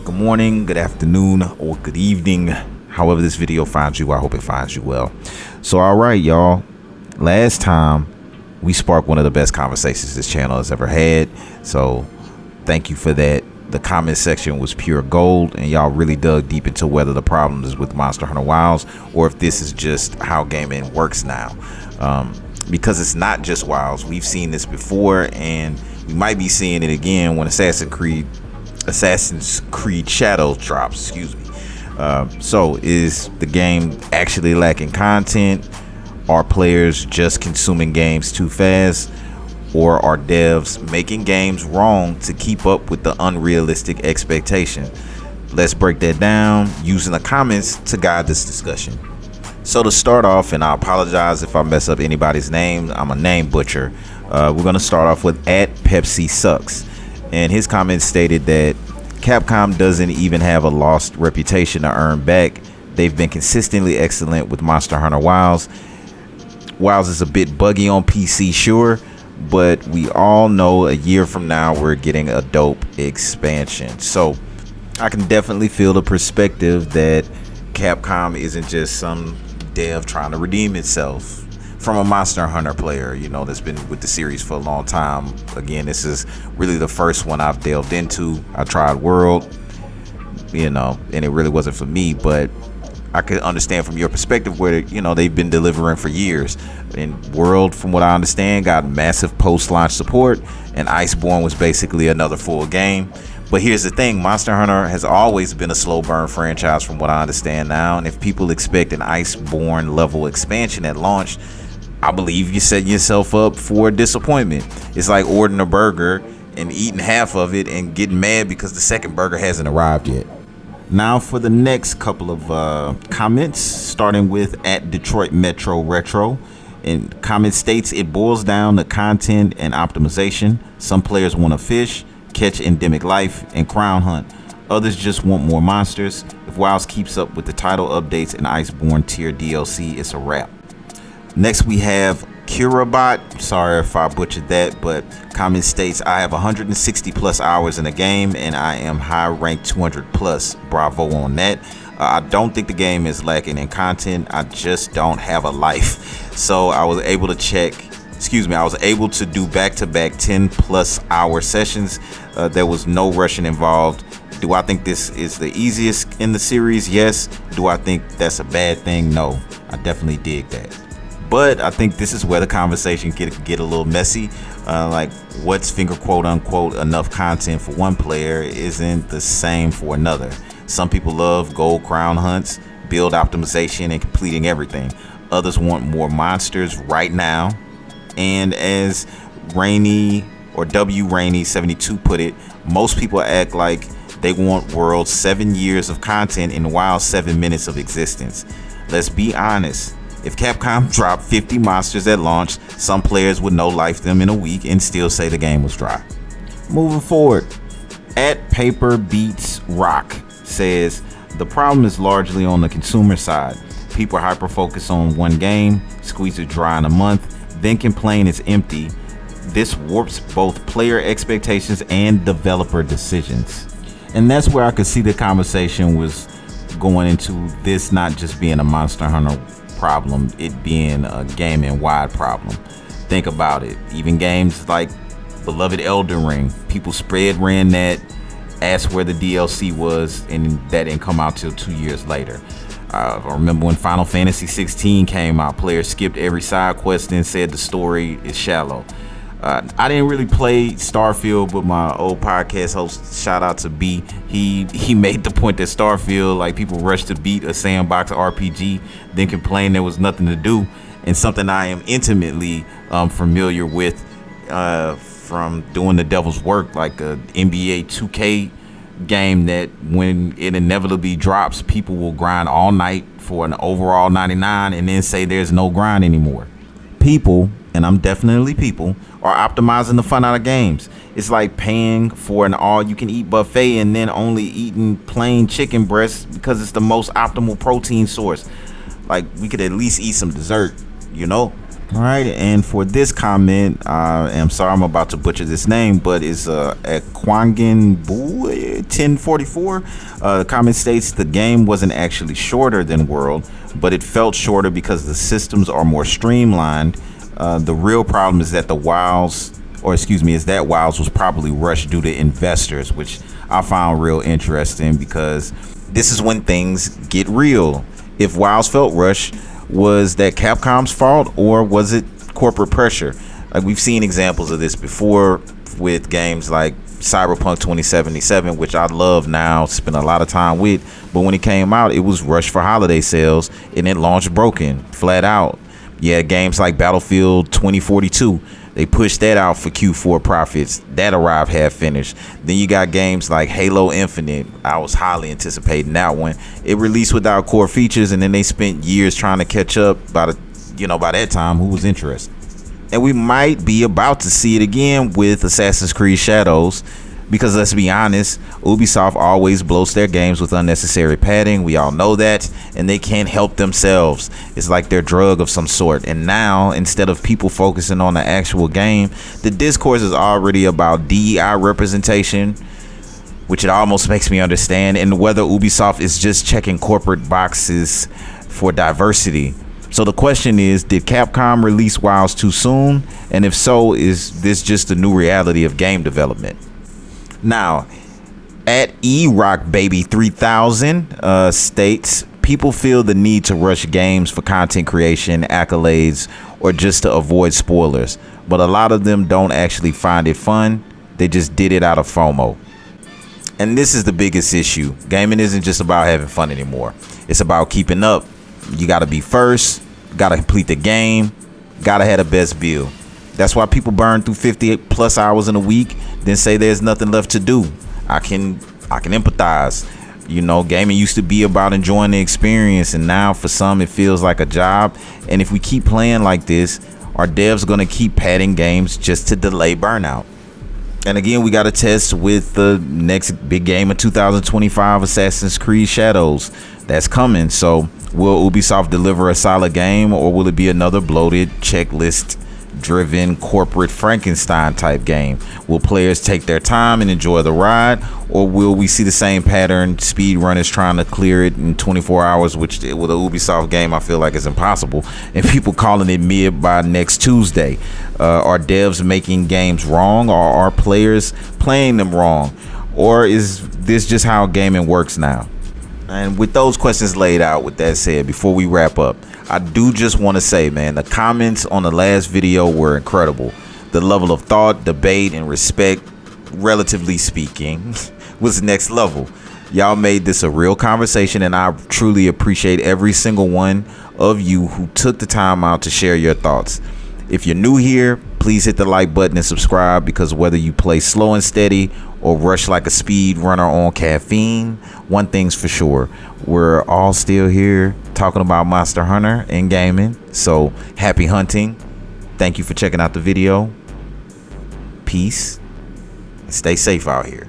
good morning, good afternoon, or good evening. However this video finds you, I hope it finds you well. So all right, y'all, last time we sparked one of the best conversations this channel has ever had, so thank you for that. The comment section was pure gold, and y'all really dug deep into whether the problem is with Monster Hunter Wilds or if this is just how gaming works now. Because it's not just Wilds. We've seen this before, and we might be seeing it again when Assassin's Creed Shadows drops. So is the game actually lacking content? Are players just consuming games too fast? Or are devs making games wrong to keep up with the unrealistic expectation? Let's break that down using the comments to guide this discussion. So to start off, and I apologize if I mess up anybody's name, I'm a name butcher. We're going to start off with @PepsiSucks, and his comment stated that Capcom doesn't even have a lost reputation to earn back. They've been consistently excellent with Monster Hunter Wilds. Wilds is a bit buggy on PC, sure, but we all know a year from now we're getting a dope expansion. So I can definitely feel the perspective that Capcom isn't just some dev trying to redeem itself from a Monster Hunter player, that's been with the series for a long time. Again, this is really the first one I've delved into. I tried World, and it really wasn't for me, but I could understand from your perspective where, they've been delivering for years. And World, from what I understand, got massive post-launch support, and Iceborne was basically another full game. But here's the thing, Monster Hunter has always been a slow burn franchise from what I understand now, and if people expect an Iceborne level expansion at launch, I believe you're setting yourself up for disappointment. It's like ordering a burger and eating half of it and getting mad because the second burger hasn't arrived yet. Now for the next couple of comments, starting with @Detroit Metro Retro. And comment states it boils down to content and optimization. Some players want to fish, catch endemic life, and crown hunt. Others just want more monsters. If Wilds keeps up with the title updates and Iceborne tier DLC, it's a wrap. Next we have Curabot. Sorry if I butchered that, but comment states I have 160 plus hours in the game and I am high ranked 200 plus. Bravo on that. I don't think the game is lacking in content. I just don't have a life. So I was able to do back-to-back 10 plus hour sessions. There was no rushing involved. Do I think this is the easiest in the series? Yes. Do I think that's a bad thing? No. I definitely dig that. But I think this is where the conversation get a little messy. Like what's finger quote unquote enough content for one player isn't the same for another. Some people love gold crown hunts, build optimization, and completing everything. Others want more monsters right now. And as Rainy or W Rainy 72 put it, most people act like they want World's 7 years of content in Wild 7 minutes of existence. Let's be honest. If Capcom dropped 50 monsters at launch, some players would no-life them in a week and still say the game was dry. Moving forward, @PaperBeatsRock says the problem is largely on the consumer side. People hyper-focus on one game, squeeze it dry in a month, then complain it's empty. This warps both player expectations and developer decisions. And that's where I could see the conversation was going into this not just being a Monster Hunter problem, it being a gaming-wide problem. Think about it. Even games like beloved Elden Ring, people ran that, asked where the DLC was, and that didn't come out till 2 years later. I remember when Final Fantasy 16 came out, players skipped every side quest and said the story is shallow. I didn't really play Starfield, but my old podcast host, shout out to B, he made the point that Starfield, like people rushed to beat a sandbox RPG, then complained there was nothing to do, and something I am intimately familiar with from doing the devil's work, like a NBA 2K game that when it inevitably drops, people will grind all night for an overall 99 and then say there's no grind anymore. People, and I'm definitely people, are optimizing the fun out of games. It's like paying for an all-you-can-eat buffet and then only eating plain chicken breasts because it's the most optimal protein source. Like, we could at least eat some dessert, All right, and for this comment, I am sorry I'm about to butcher this name, but it's Ekwangan 1044. The comment states the game wasn't actually shorter than World, but it felt shorter because the systems are more streamlined. The real problem is that Wilds was probably rushed due to investors, which I found real interesting because this is when things get real. If Wilds felt rushed, was that Capcom's fault or was it corporate pressure? Like, we've seen examples of this before with games like Cyberpunk 2077, which I love now, spend a lot of time with, but when it came out, it was rushed for holiday sales and it launched broken, flat out. Yeah, games like Battlefield 2042, they pushed that out for Q4 profits. That arrived half finished. Then you got games like Halo Infinite. I was highly anticipating that one. It released without core features, and then they spent years trying to catch up. By that time, who was interested? And we might be about to see it again with Assassin's Creed Shadows. Because let's be honest, Ubisoft always bloats their games with unnecessary padding. We all know that, and they can't help themselves. It's like their drug of some sort. And now, instead of people focusing on the actual game, the discourse is already about DEI representation, which it almost makes me understand, and whether Ubisoft is just checking corporate boxes for diversity. So the question is, did Capcom release Wilds too soon? And if so, is this just the new reality of game development? Now, at erockbaby3000 states, people feel the need to rush games for content creation, accolades, or just to avoid spoilers. But a lot of them don't actually find it fun. They just did it out of FOMO. And this is the biggest issue. Gaming isn't just about having fun anymore. It's about keeping up. You got to be first, got to complete the game, got to have the best build. That's why people burn through 50 plus hours in a week, then say there's nothing left to do. I can empathize. You know, gaming used to be about enjoying the experience, and now for some it feels like a job. And if we keep playing like this, our devs gonna keep padding games just to delay burnout. And again, we got to test with the next big game of 2025, Assassin's Creed Shadows. That's coming. So will Ubisoft deliver a solid game, or will it be another bloated checklist driven corporate Frankenstein type game? Will players take their time and enjoy the ride, or will we see the same pattern, speed runners trying to clear it in 24 hours, which with a Ubisoft game I feel like is impossible, and people calling it mid by next Tuesday? Are devs making games wrong, or are players playing them wrong, or is this just how gaming works now? And with those questions laid out, with that said, before we wrap up, I do just want to say, man, the comments on the last video were incredible. The level of thought, debate, and respect, relatively speaking, was next level. Y'all made this a real conversation, and I truly appreciate every single one of you who took the time out to share your thoughts. If you're new here, please hit the like button and subscribe, because whether you play slow and steady or rush like a speed runner on caffeine, one thing's for sure, we're all still here talking about Monster Hunter and gaming. So happy hunting. Thank you for checking out the video. Peace. Stay safe out here.